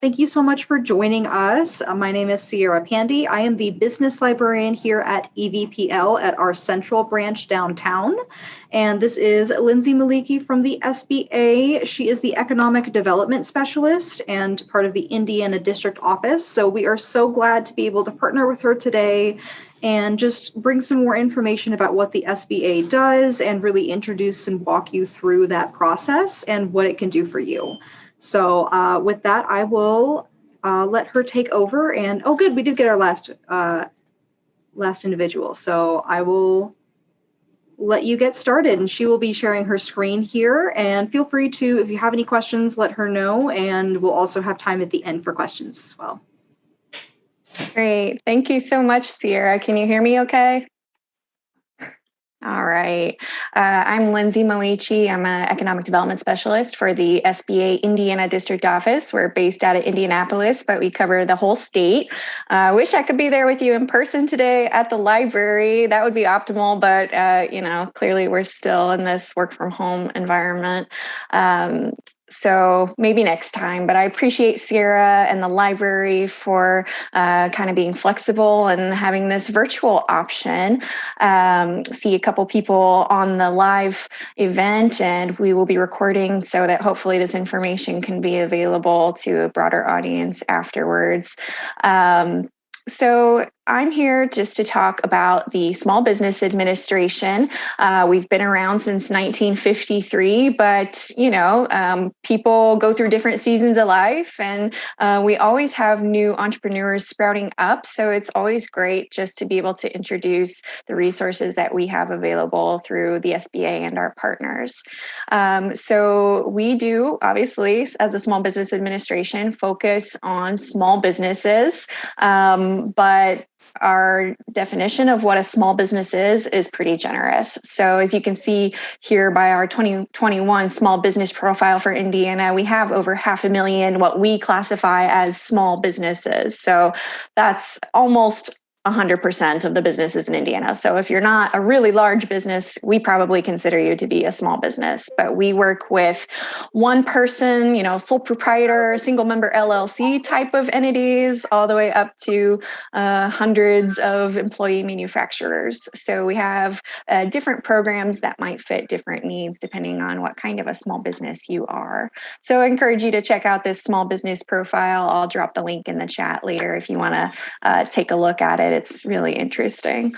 Thank you so much for joining us. My name is Sierra Pandy. I am the business librarian here at EVPL at our central branch downtown. And this is Lindsay Maliqi from the SBA. She is the economic development specialist and part of the Indiana district office. So we are so glad to be able to partner with her today and just bring some more information about what the SBA does and really introduce and walk you through that process and what it can do for you. So with that, I will let her take over. And oh, good, we did get our last individual. So I will let you get started, and she will be sharing her screen here. And feel free to, if you have any questions, let her know. And we'll also have time at the end for questions as well. Great. Thank you so much, Sierra. Can you hear me okay? All right. I'm Lindsay Maliqi. I'm an economic development specialist for the SBA Indiana District Office. We're based out of Indianapolis, but we cover the whole state. I wish I could be there with you in person today at the library. That would be optimal, but clearly we're still in this work from home environment. So maybe next time, but I appreciate Sierra and the library for kind of being flexible and having this virtual option. See a couple people on the live event, and we will be recording so that hopefully this information can be available to a broader audience afterwards. So I'm here just to talk about the Small Business Administration. We've been around since 1953, but people go through different seasons of life, and we always have new entrepreneurs sprouting up. So it's always great just to be able to introduce the resources that we have available through the SBA and our partners. So we do, obviously, as a Small Business Administration, focus on small businesses, but our definition of what a small business is pretty generous. So as you can see here by our 2021 small business profile for Indiana, we have over 500,000 what we classify as small businesses. So that's almost 100% of the businesses in Indiana. So if you're not a really large business, we probably consider you to be a small business. But we work with one person, sole proprietor, single member LLC type of entities, all the way up to hundreds of employee manufacturers. So we have different programs that might fit different needs depending on what kind of a small business you are. So I encourage you to check out this small business profile. I'll drop the link in the chat later if you want to take a look at it. It's really interesting.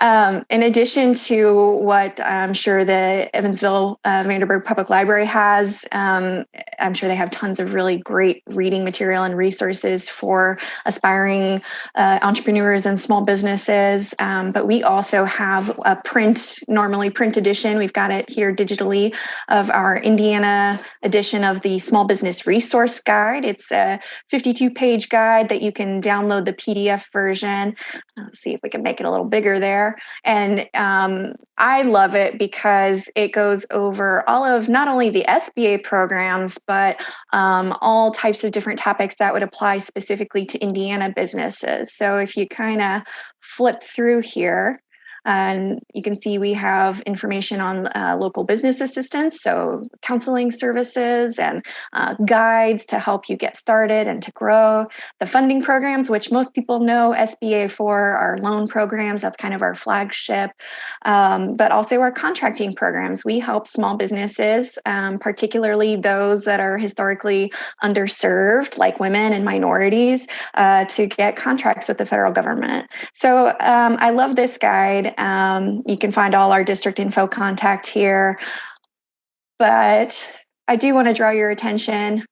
In addition to what I'm sure the Evansville Vanderburgh Public Library has, I'm sure they have tons of really great reading material and resources for aspiring entrepreneurs and small businesses. But we also have a normally print edition. We've got it here digitally of our Indiana edition of the Small Business Resource Guide. It's a 52-page guide that you can download the PDF version. Let's see if we can make it a little bigger there. And I love it because it goes over all of not only the SBA programs, but all types of different topics that would apply specifically to Indiana businesses. So if you kind of flip through here, and you can see we have information on local business assistance, so counseling services and guides to help you get started and to grow. The funding programs, which most people know SBA for, our loan programs, that's kind of our flagship, but also our contracting programs. We help small businesses, particularly those that are historically underserved, like women and minorities, to get contracts with the federal government. So I love this guide. You can find all our district info contact here, but I do want to draw your attention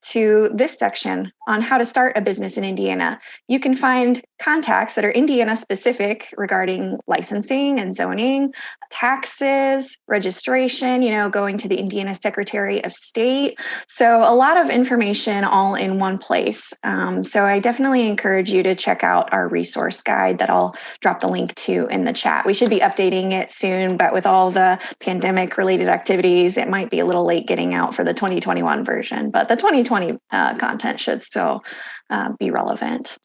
to this section on how to start a business in Indiana. You can find contacts that are Indiana specific regarding licensing and zoning, taxes, registration, going to the Indiana Secretary of State. So a lot of information all in one place. So I definitely encourage you to check out our resource guide that I'll drop the link to in the chat. We should be updating it soon, but with all the pandemic related activities, it might be a little late getting out for the 2021 version, but the 2020 content should still be relevant.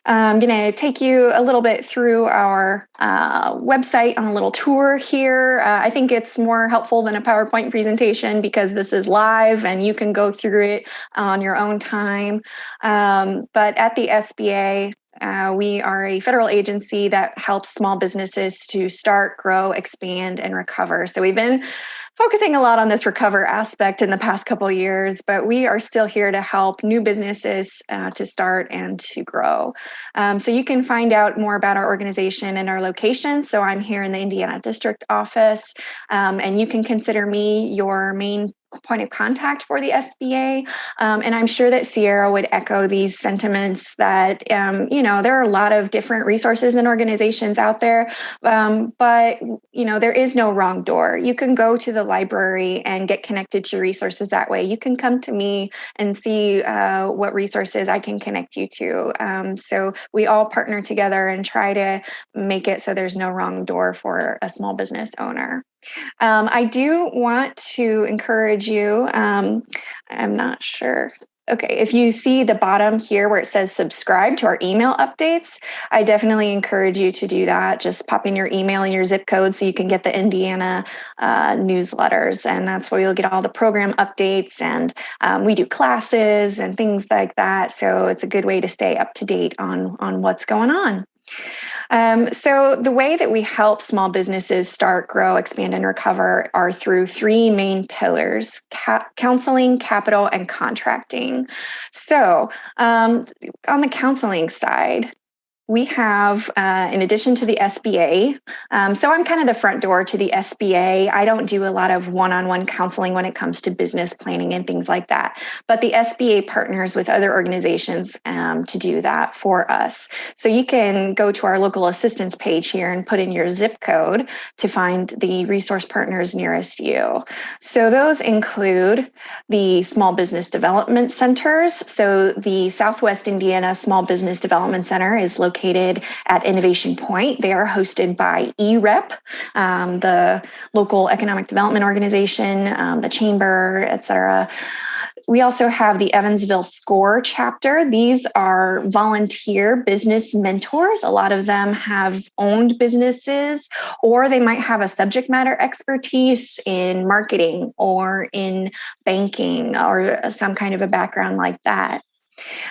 I'm going to take you a little bit through our website on a little tour here. I think it's more helpful than a PowerPoint presentation because this is live and you can go through it on your own time. But at the SBA, we are a federal agency that helps small businesses to start, grow, expand, and recover. So we've been focusing a lot on this recover aspect in the past couple of years, but we are still here to help new businesses to start and to grow. So you can find out more about our organization and our location. So I'm here in the Indiana District office, and you can consider me your main point of contact for the SBA. And I'm sure that Sierra would echo these sentiments that, there are a lot of different resources and organizations out there, but, there is no wrong door. You can go to the library and get connected to resources that way. You can come to me and see what resources I can connect you to. So we all partner together and try to make it so there's no wrong door for a small business owner. I do want to encourage you. I'm not sure. Okay, if you see the bottom here where it says subscribe to our email updates, I definitely encourage you to do that. Just pop in your email and your zip code so you can get the Indiana newsletters. And that's where you'll get all the program updates. And we do classes and things like that. So it's a good way to stay up to date on what's going on. So the way that we help small businesses start, grow, expand, and recover are through three main pillars: counseling, capital, and contracting. So on the counseling side, we have, in addition to the SBA, so I'm kind of the front door to the SBA. I don't do a lot of one-on-one counseling when it comes to business planning and things like that. But the SBA partners with other organizations to do that for us. So you can go to our local assistance page here and put in your zip code to find the resource partners nearest you. So those include the small business development centers. So the Southwest Indiana Small Business Development Center is located at Innovation Point. They are hosted by EREP, the local economic development organization, the chamber, et cetera. We also have the Evansville SCORE chapter. These are volunteer business mentors. A lot of them have owned businesses, or they might have a subject matter expertise in marketing or in banking or some kind of a background like that.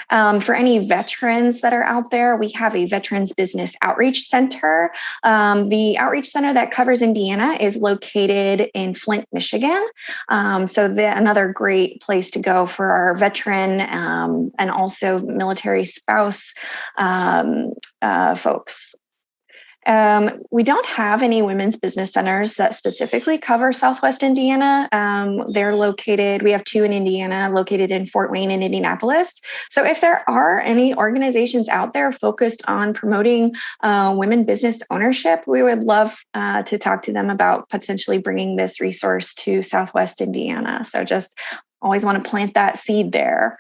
For any veterans that are out there, we have a Veterans Business Outreach Center. The outreach center that covers Indiana is located in Flint, Michigan. So another great place to go for our veteran and also military spouse folks. We don't have any women's business centers that specifically cover Southwest Indiana. They're located, we have two in Indiana, located in Fort Wayne and Indianapolis. So if there are any organizations out there focused on promoting women business ownership, we would love to talk to them about potentially bringing this resource to Southwest Indiana. So just always want to plant that seed there.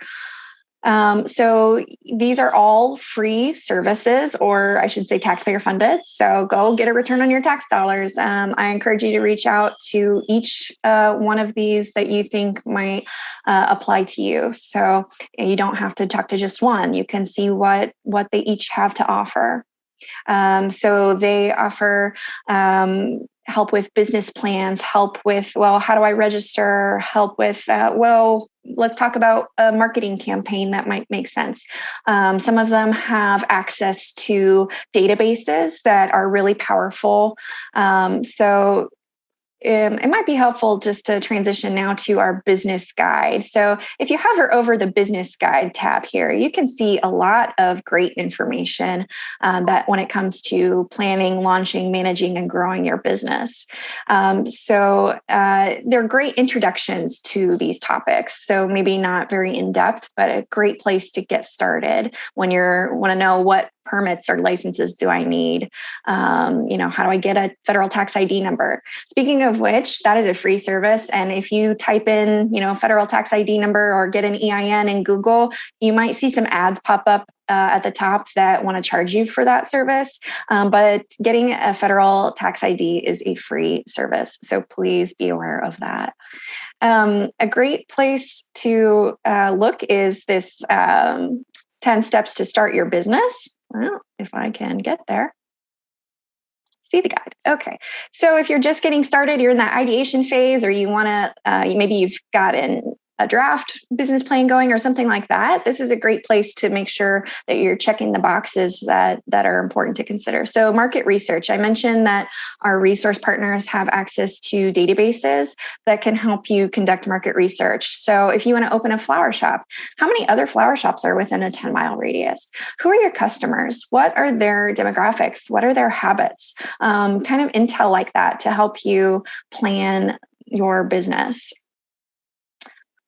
So these are all free services, or I should say taxpayer funded. So go get a return on your tax dollars. I encourage you to reach out to each one of these that you think might apply to you. So you don't have to talk to just one. You can see what they each have to offer. So they offer help with business plans, help with, how do I register? Help with, let's talk about a marketing campaign that might make sense. Some of them have access to databases that are really powerful. So it might be helpful just to transition now to our business guide. So if you hover over the business guide tab here, you can see a lot of great information that when it comes to planning, launching, managing, and growing your business. So they're great introductions to these topics. So maybe not very in-depth, but a great place to get started when you want to know what permits or licenses do I need? How do I get a federal tax ID number? Speaking of which, that is a free service. And if you type in, federal tax ID number or get an EIN in Google, you might see some ads pop up at the top that want to charge you for that service. But getting a federal tax ID is a free service. So please be aware of that. A great place to look is this 10 steps to start your business. Well, if I can get there. See the guide. Okay. So if you're just getting started, you're in that ideation phase, or you want to, maybe you've got a draft business plan going or something like that, this is a great place to make sure that you're checking the boxes that are important to consider. So market research. I mentioned that our resource partners have access to databases that can help you conduct market research. So if you want to open a flower shop, how many other flower shops are within a 10-mile radius? Who are your customers? What are their demographics? What are their habits? Kind of intel like that to help you plan your business.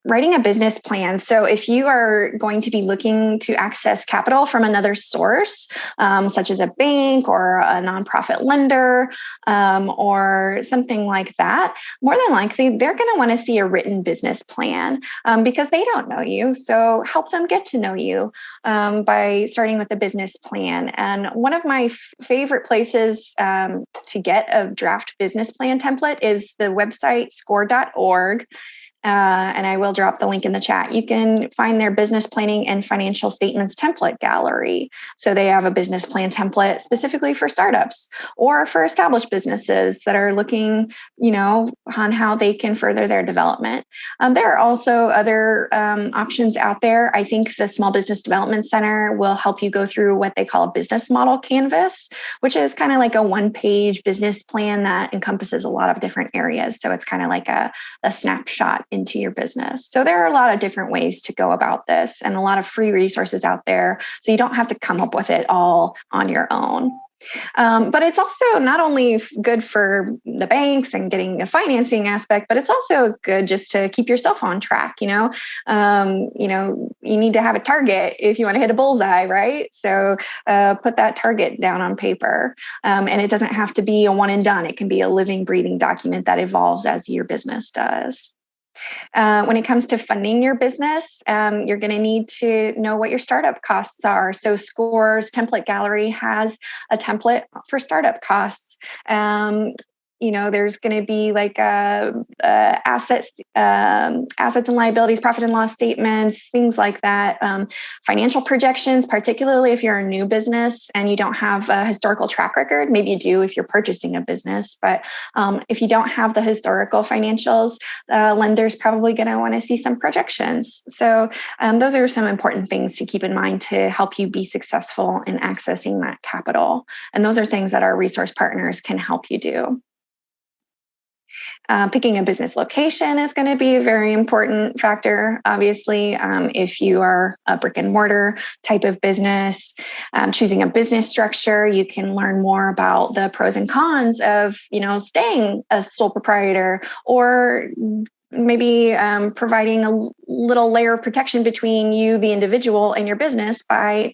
Writing a business plan. So if you are going to be looking to access capital from another source, such as a bank or a nonprofit lender, or something like that, more than likely, they're going to want to see a written business plan because they don't know you. So help them get to know you by starting with a business plan. And one of my favorite places to get a draft business plan template is the website score.org. And I will drop the link in the chat. You can find their business planning and financial statements template gallery. So they have a business plan template specifically for startups or for established businesses that are looking, on how they can further their development. There are also other options out there. I think the Small Business Development Center will help you go through what they call a business model canvas, which is kind of like a one-page business plan that encompasses a lot of different areas. So it's kind of like a snapshot into your business. So there are a lot of different ways to go about this and a lot of free resources out there. So you don't have to come up with it all on your own. But it's also not only good for the banks and getting a financing aspect, but it's also good just to keep yourself on track. You need to have a target if you want to hit a bullseye, right? So put that target down on paper. And it doesn't have to be a one and done. It can be a living, breathing document that evolves as your business does. When it comes to funding your business, you're going to need to know what your startup costs are. So Score's Template Gallery has a template for startup costs. There's going to be like assets and liabilities, profit and loss statements, things like that. Financial projections, particularly if you're a new business and you don't have a historical track record. Maybe you do if you're purchasing a business, but if you don't have the historical financials, lender's probably going to want to see some projections. So those are some important things to keep in mind to help you be successful in accessing that capital. And those are things that our resource partners can help you do. Picking a business location is going to be a very important factor. Obviously, if you are a brick and mortar type of business, choosing a business structure, you can learn more about the pros and cons of, staying a sole proprietor or maybe providing a little layer of protection between you, the individual, and your business by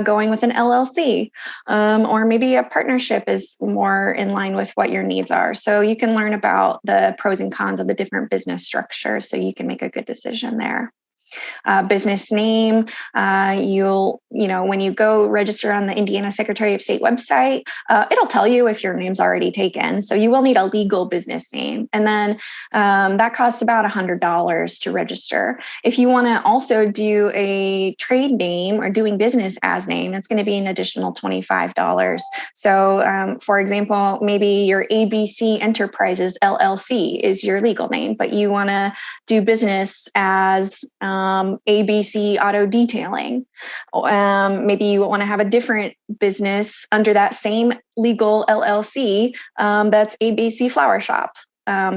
going with an LLC. Or maybe a partnership is more in line with what your needs are. So you can learn about the pros and cons of the different business structures so you can make a good decision there. Business name, when you go register on the Indiana Secretary of State website, it'll tell you if your name's already taken. So you will need a legal business name. And then that costs about $100 to register. If you want to also do a trade name or doing business as name, it's going to be an additional $25. So for example, maybe your ABC Enterprises LLC is your legal name, but you want to do business as ABC Auto Detailing. Maybe you want to have a different business under that same legal LLC that's ABC Flower Shop.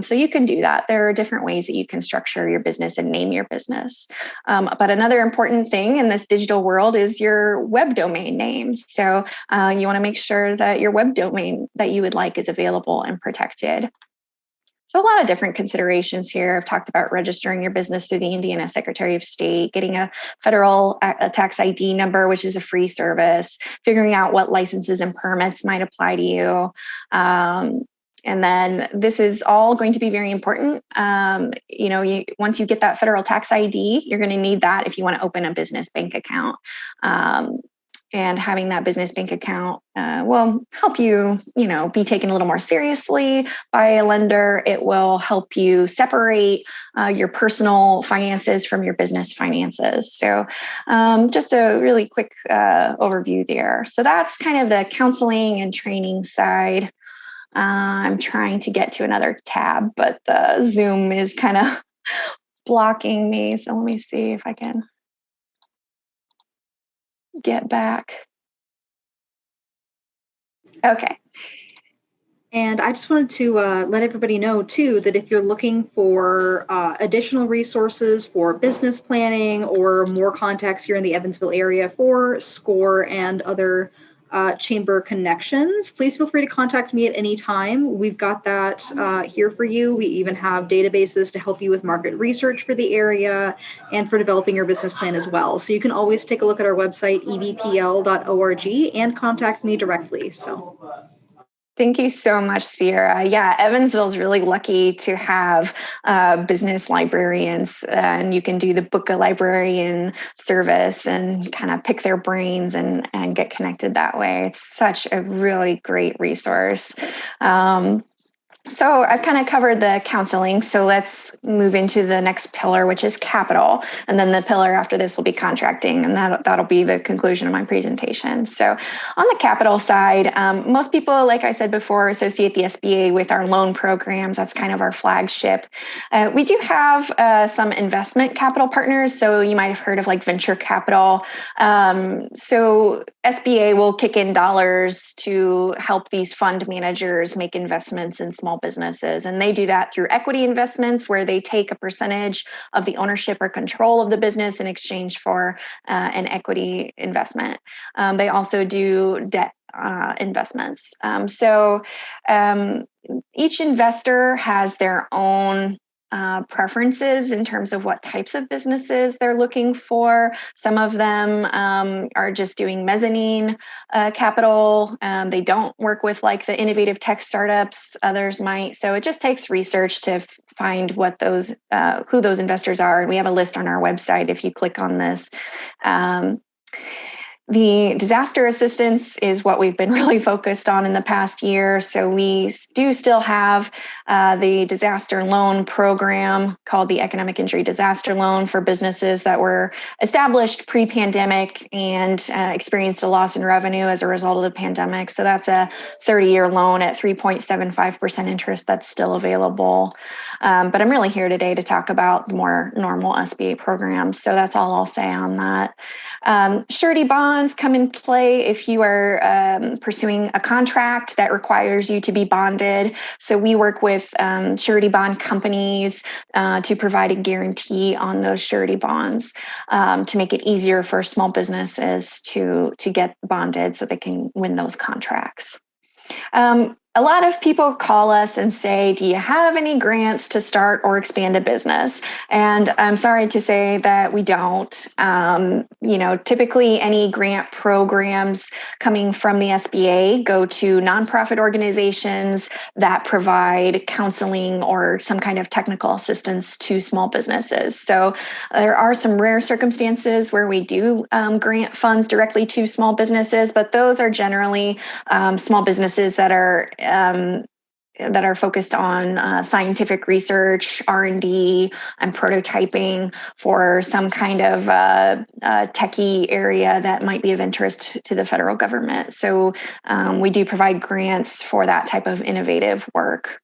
So you can do that. There are different ways that you can structure your business and name your business. But another important thing in this digital world is your web domain names. So you want to make sure that your web domain that you would like is available and protected. So a lot of different considerations here. I've talked about registering your business through the Indiana Secretary of State, getting a federal tax ID number, which is a free service, figuring out what licenses and permits might apply to you. And then this is all going to be very important. Once you get that federal tax ID, you're going to need that if you want to open a business bank account. And having that business bank account will help you, be taken a little more seriously by a lender. It will help you separate your personal finances from your business finances. So just a really quick overview there. So that's kind of the counseling and training side. I'm trying to get to another tab, but the Zoom is kind of blocking me. So let me see if I can get back. Okay. And I just wanted to let everybody know, too, that if you're looking for additional resources for business planning or more contacts here in the Evansville area for SCORE and other chamber connections, please feel free to contact me at any time. We've got that here for you. We even have databases to help you with market research for the area and for developing your business plan as well. So you can always take a look at our website, evpl.org, and contact me directly. So. Thank you so much, Sierra. Yeah, Evansville is really lucky to have business librarians, and you can do the book a librarian service and kind of pick their brains and get connected that way. It's such a really great resource. So I've kind of covered the counseling. So let's move into the next pillar, which is capital. And then the pillar after this will be contracting. And that'll be the conclusion of my presentation. So on the capital side, most people, like I said before, associate the SBA with our loan programs. That's kind of our flagship. We do have some investment capital partners. So you might have heard of like venture capital. So SBA will kick in dollars to help these fund managers make investments in small businesses. And they do that through equity investments, where they take a percentage of the ownership or control of the business in exchange for an equity investment. They also do debt investments. So each investor has their own preferences in terms of what types of businesses they're looking for. Some of them are just doing mezzanine capital. They don't work with like the innovative tech startups. Others might. So it just takes research to find what those who those investors are. And we have a list on our website if you click on this. The disaster assistance is what we've been really focused on in the past year. So we do still have the disaster loan program called the Economic Injury Disaster Loan for businesses that were established pre-pandemic and experienced a loss in revenue as a result of the pandemic. So that's a 30-year loan at 3.75% interest that's still available. But I'm really here today to talk about the more normal SBA programs. So that's all I'll say on that. Surety bonds come in play if you are pursuing a contract that requires you to be bonded. So we work with surety bond companies to provide a guarantee on those surety bonds to make it easier for small businesses to get bonded so they can win those contracts. A lot of people call us and say, do you have any grants to start or expand a business? And I'm sorry to say that we don't. Typically any grant programs coming from the SBA go to nonprofit organizations that provide counseling or some kind of technical assistance to small businesses. So there are some rare circumstances where we do grant funds directly to small businesses, but those are generally small businesses that are focused on scientific research, R&D, and prototyping for some kind of techie area that might be of interest to the federal government. So we do provide grants for that type of innovative work.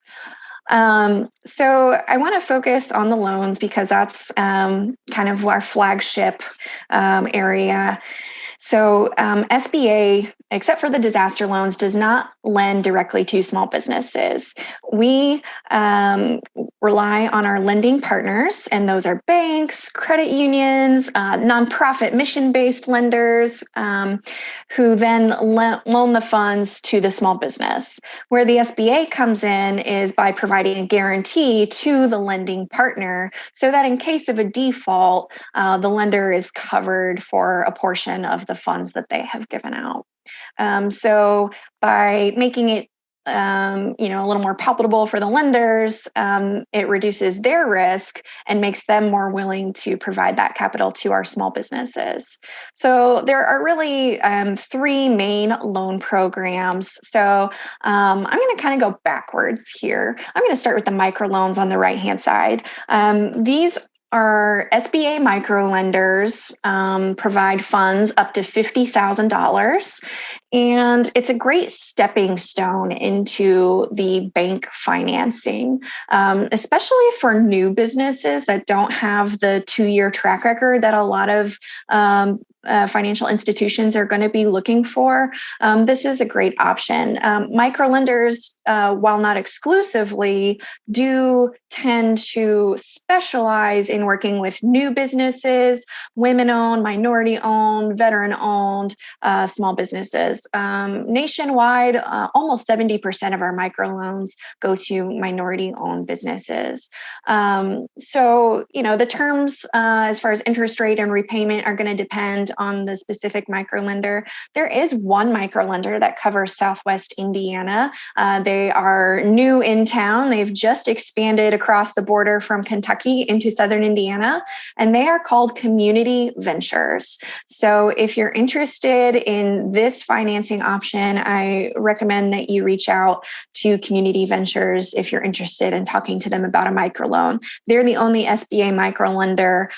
So I want to focus on the loans because that's kind of our flagship area. So SBA, except for the disaster loans, does not lend directly to small businesses. We rely on our lending partners, and those are banks, credit unions, nonprofit mission-based lenders, who then loan the funds to the small business. Where the SBA comes in is by providing a guarantee to the lending partner so that in case of a default, the lender is covered for a portion of the funds that they have given out. So by making it a little more palatable for the lenders. It reduces their risk and makes them more willing to provide that capital to our small businesses. So there are really three main loan programs. So I'm going to kind of go backwards here. I'm going to start with the microloans on the right-hand side. These our SBA microlenders provide funds up to $50,000, and it's a great stepping stone into the bank financing, especially for new businesses that don't have the 2-year track record that a lot of financial institutions are going to be looking for. This is a great option. Microlenders, while not exclusively, do tend to specialize in working with new businesses, women-owned, minority-owned, veteran-owned small businesses. Nationwide, almost 70% of our microloans go to minority-owned businesses. So, the terms as far as interest rate and repayment are going to depend on the specific microlender. There is one microlender that covers Southwest Indiana. They are new in town. They've just expanded across the border from Kentucky into Southern Indiana, and they are called Community Ventures. So if you're interested in this financing option, I recommend that you reach out to Community Ventures if you're interested in talking to them about a microloan. They're the only SBA microlender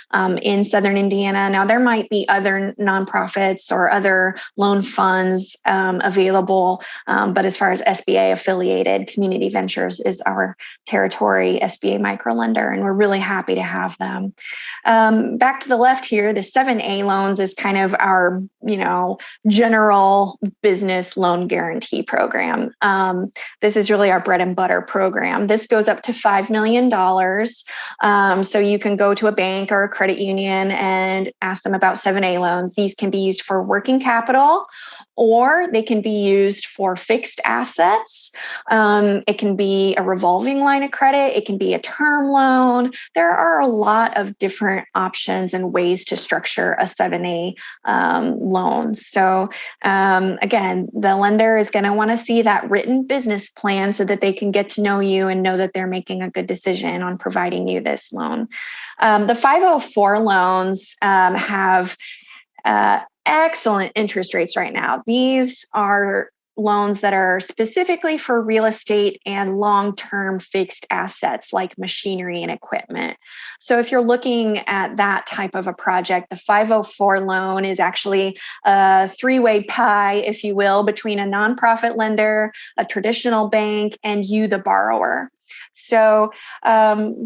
in Southern Indiana. Now, there might be other nonprofits or other loan funds available, but as far as SBA affiliated, Community Ventures is our territory SBA microlender, and we're really happy to have them. Back to the left here, the 7A loans is kind of our, general business loan guarantee program. This is really our bread and butter program. This goes up to $5 million. So you can go to a bank or a credit union and ask them about 7A loans. These can be used for working capital, or they can be used for fixed assets. It can be a revolving line of credit. It can be a term loan. There are a lot of different options and ways to structure a 7A loan. So again, the lender is going to want to see that written business plan so that they can get to know you and know that they're making a good decision on providing you this loan. The 504 loans have excellent interest rates right now. These are loans that are specifically for real estate and long-term fixed assets like machinery and equipment. So if you're looking at that type of a project, the 504 loan is actually a three-way pie, if you will, between a nonprofit lender, a traditional bank, and you, the borrower. So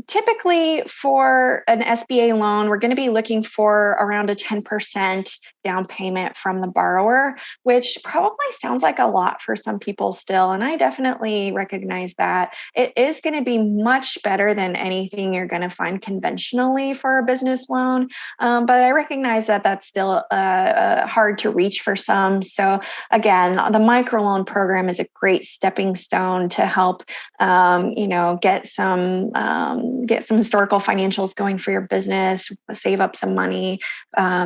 typically for an SBA loan, we're going to be looking for around a 10% down payment from the borrower, which probably sounds like a lot for some people still. And I definitely recognize that. It is going to be much better than anything you're going to find conventionally for a business loan. But I recognize that that's still hard to reach for some. So again, the microloan program is a great stepping stone to help, get some historical financials going for your business, save up some money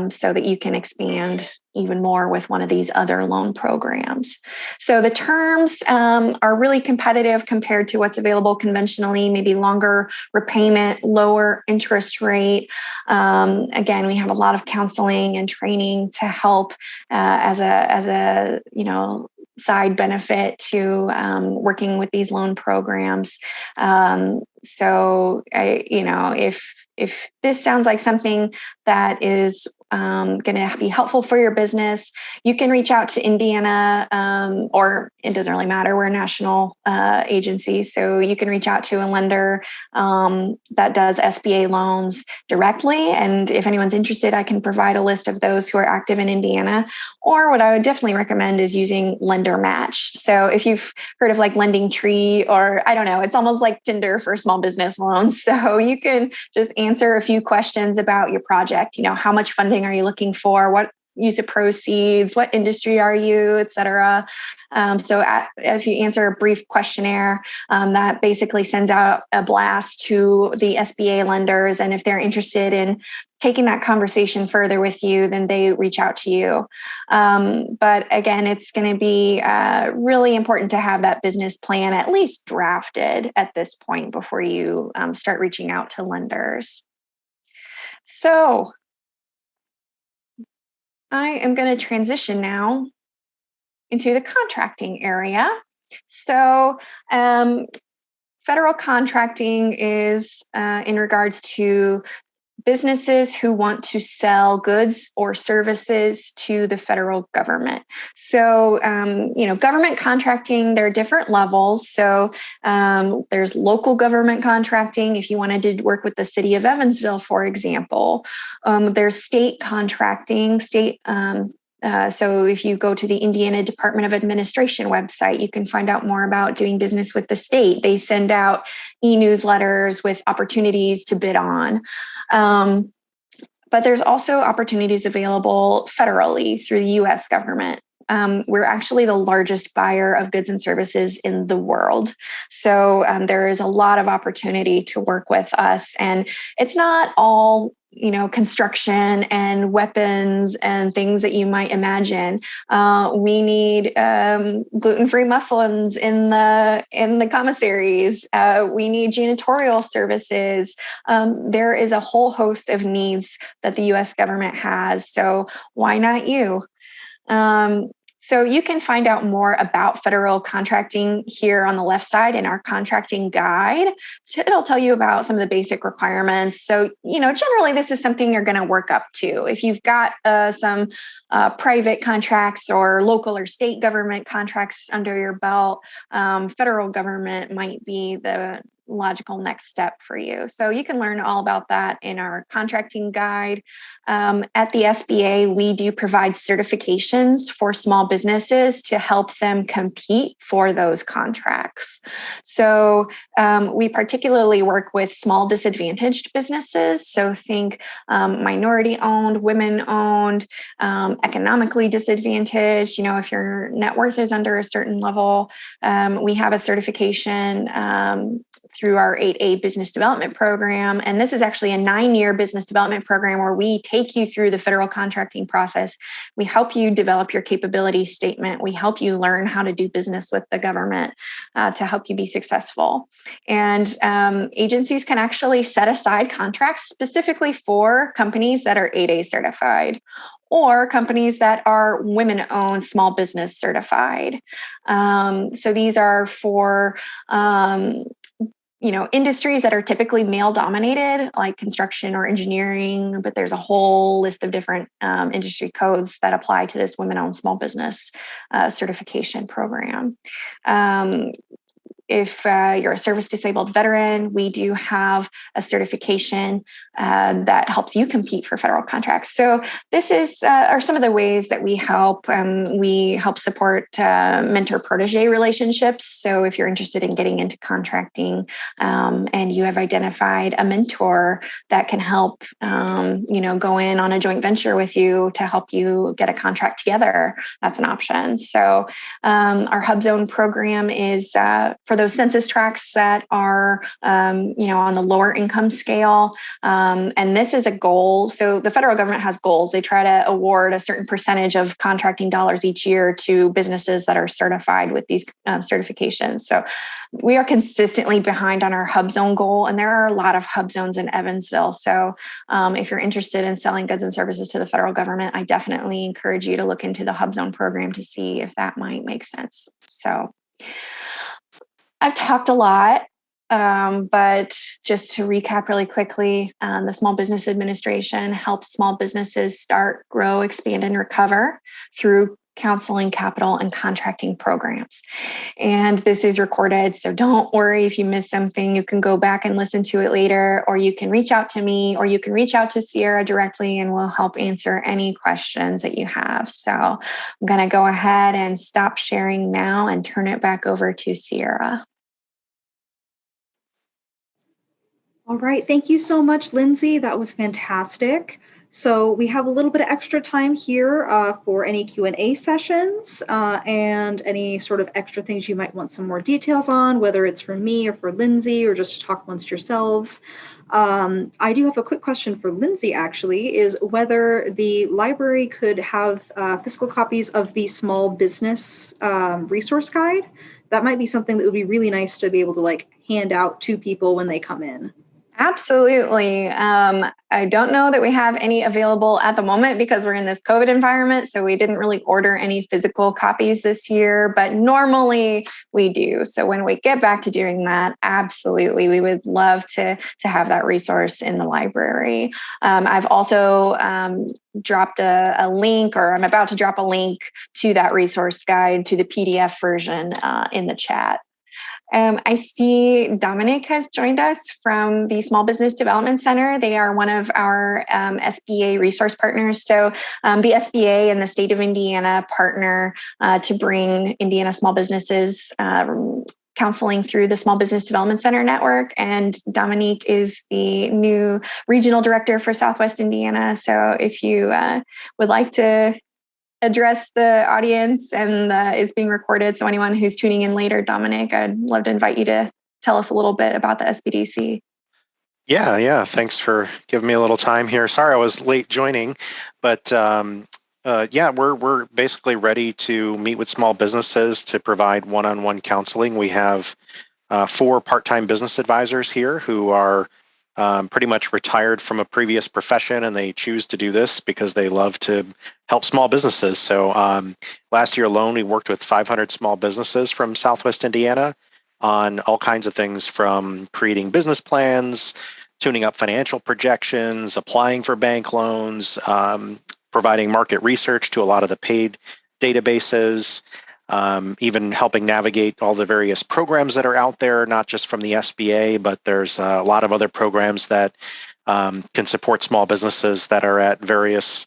so that you can expand even more with one of these other loan programs. So the terms are really competitive compared to what's available conventionally, maybe longer repayment, lower interest rate. Again, we have a lot of counseling and training to help as a side benefit to working with these loan programs. So if this sounds like something that is going to be helpful for your business, you can reach out to Indiana, or it doesn't really matter. We're a national agency, so you can reach out to a lender that does SBA loans directly. And if anyone's interested, I can provide a list of those who are active in Indiana. Or what I would definitely recommend is using LenderMatch. So if you've heard of like Lending Tree, or I don't know, it's almost like Tinder for small business loans. So you can just answer a few questions about your project. How much funding are you looking for? What use of proceeds, what industry are you, et cetera. If you answer a brief questionnaire, that basically sends out a blast to the SBA lenders. And if they're interested in taking that conversation further with you, then they reach out to you. But again, it's going to be really important to have that business plan at least drafted at this point before you start reaching out to lenders. So I am going to transition now into the contracting area. So federal contracting is in regards to businesses who want to sell goods or services to the federal government. So, government contracting, there are different levels. So there's local government contracting. If you wanted to work with the city of Evansville, for example, there's state contracting, so if you go to the Indiana Department of Administration website, you can find out more about doing business with the state. They send out e-newsletters with opportunities to bid on. But there's also opportunities available federally through the U.S. government. We're actually the largest buyer of goods and services in the world. So there is a lot of opportunity to work with us. And it's not all construction and weapons and things that you might imagine. We need gluten-free muffins in the commissaries. We need janitorial services. There is a whole host of needs that the U.S. government has. So why not you? So you can find out more about federal contracting here on the left side in our contracting guide. So it'll tell you about some of the basic requirements. So, generally this is something you're going to work up to. If you've got some private contracts or local or state government contracts under your belt, federal government might be the logical next step for you. So you can learn all about that in our contracting guide. At the SBA, we do provide certifications for small businesses to help them compete for those contracts. So we particularly work with small disadvantaged businesses. So think minority-owned, women-owned, economically disadvantaged. If your net worth is under a certain level, we have a certification through our 8A business development program. And this is actually a 9-year business development program where we take you through the federal contracting process. We help you develop your capability statement. We help you learn how to do business with the government to help you be successful. And agencies can actually set aside contracts specifically for companies that are 8A certified, or companies that are women-owned small business certified. So these are for industries that are typically male-dominated, like construction or engineering, but there's a whole list of different industry codes that apply to this women-owned small business certification program. If you're a service-disabled veteran, we do have a certification that helps you compete for federal contracts. So this are some of the ways that we help. We help support mentor-protege relationships. So if you're interested in getting into contracting and you have identified a mentor that can help, go in on a joint venture with you to help you get a contract together, that's an option. So our Hub Zone program is for those census tracts that are, on the lower income scale. And this is a goal. So the federal government has goals. They try to award a certain percentage of contracting dollars each year to businesses that are certified with these certifications. So we are consistently behind on our Hub Zone goal. And there are a lot of Hub Zones in Evansville. So if you're interested in selling goods and services to the federal government, I definitely encourage you to look into the Hub Zone program to see if that might make sense. So I've talked a lot, but just to recap really quickly, the Small Business Administration helps small businesses start, grow, expand, and recover through counseling, capital, and contracting programs. And this is recorded, so don't worry if you miss something. You can go back and listen to it later, or you can reach out to me, or you can reach out to Sierra directly, and we'll help answer any questions that you have. So I'm going to go ahead and stop sharing now and turn it back over to Sierra. All right. Thank you so much, Lindsay. That was fantastic. So we have a little bit of extra time here for any Q&A sessions and any sort of extra things you might want some more details on, whether it's for me or for Lindsay or just to talk amongst yourselves. I do have a quick question for Lindsay, actually, is whether the library could have physical copies of the small business resource guide. That might be something that would be really nice to be able to like hand out to people when they come in. Absolutely. I don't know that we have any available at the moment because we're in this COVID environment. So we didn't really order any physical copies this year, but normally we do. So when we get back to doing that, absolutely, we would love to have that resource in the library. I've also dropped a link, or I'm about to drop a link to that resource guide, to the PDF version in the chat. I see Dominic has joined us from the Small Business Development Center. They are one of our SBA resource partners. So the SBA and the state of Indiana partner to bring Indiana small businesses counseling through the Small Business Development Center network. And Dominique is the new regional director for Southwest Indiana. So if you would like to address the audience, and is being recorded, so anyone who's tuning in later, Dominic, I'd love to invite you to tell us a little bit about the SBDC. Yeah. Thanks for giving me a little time here. Sorry I was late joining, but we're basically ready to meet with small businesses to provide one-on-one counseling. We have 4 part-time business advisors here who are pretty much retired from a previous profession, and they choose to do this because they love to help small businesses. So last year alone, we worked with 500 small businesses from Southwest Indiana on all kinds of things, from creating business plans, tuning up financial projections, applying for bank loans, providing market research to a lot of the paid databases, even helping navigate all the various programs that are out there, not just from the SBA, but there's a lot of other programs that can support small businesses that are at various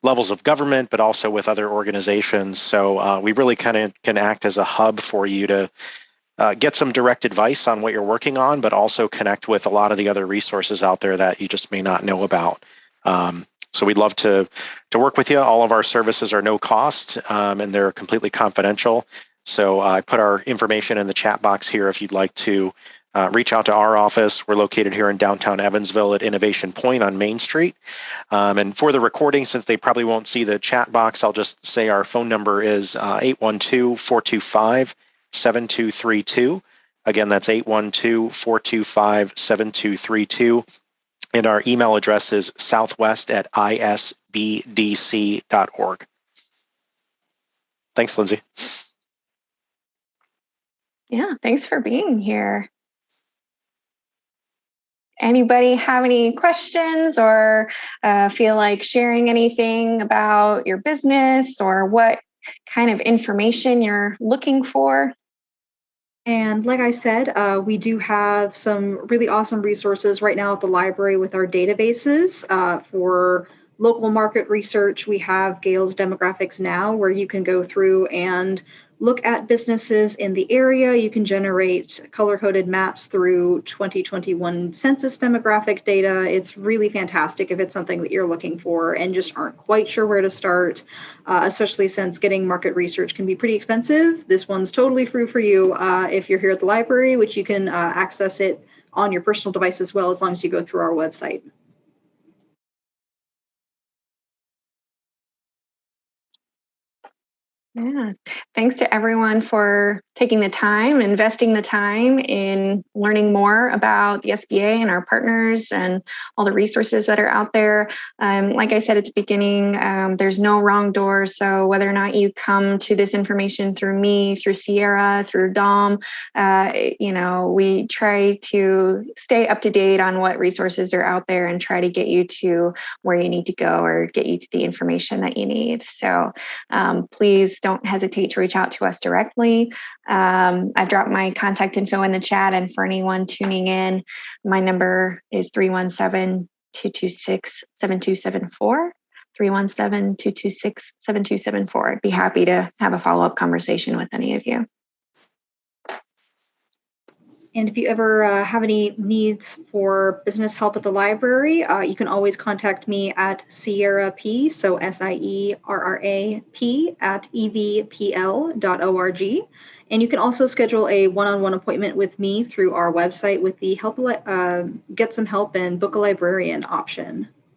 levels of government, but also with other organizations. So we really kind of can act as a hub for you to get some direct advice on what you're working on, but also connect with a lot of the other resources out there that you just may not know about. So we'd love to work with you. All of our services are no cost, and they're completely confidential. So I put our information in the chat box here if you'd like to reach out to our office. We're located here in downtown Evansville at Innovation Point on Main Street. And for the recording, since they probably won't see the chat box, I'll just say our phone number is 812-425-7232. Again, that's 812-425-7232. And our email address is southwest@isbdc.org. Thanks, Lindsay. Yeah, thanks for being here. Anybody have any questions or feel like sharing anything about your business or what kind of information you're looking for? And like I said, we do have some really awesome resources right now at the library with our databases for local market research. We have Gale's Demographics Now, where you can go through and look at businesses in the area. You can generate color-coded maps through 2021 census demographic data. It's really fantastic if it's something that you're looking for and just aren't quite sure where to start, especially since getting market research can be pretty expensive. This one's totally free for you if you're here at the library, which you can access it on your personal device as well, as long as you go through our website. Yeah, thanks to everyone for taking the time, investing the time in learning more about the SBA and our partners and all the resources that are out there. Like I said at the beginning, there's no wrong door. So whether or not you come to this information through me, through Sierra, through Dom, we try to stay up to date on what resources are out there and try to get you to where you need to go or get you to the information that you need. So please don't hesitate to reach out to us directly. I've dropped my contact info in the chat, and for anyone tuning in, my number is 317-226-7274. 317-226-7274. I'd be happy to have a follow-up conversation with any of you. And if you ever have any needs for business help at the library, you can always contact me at Sierra P, so SIERRAP at evpl.org. And you can also schedule a one-on-one appointment with me through our website with the Get Some Help and Book a Librarian option.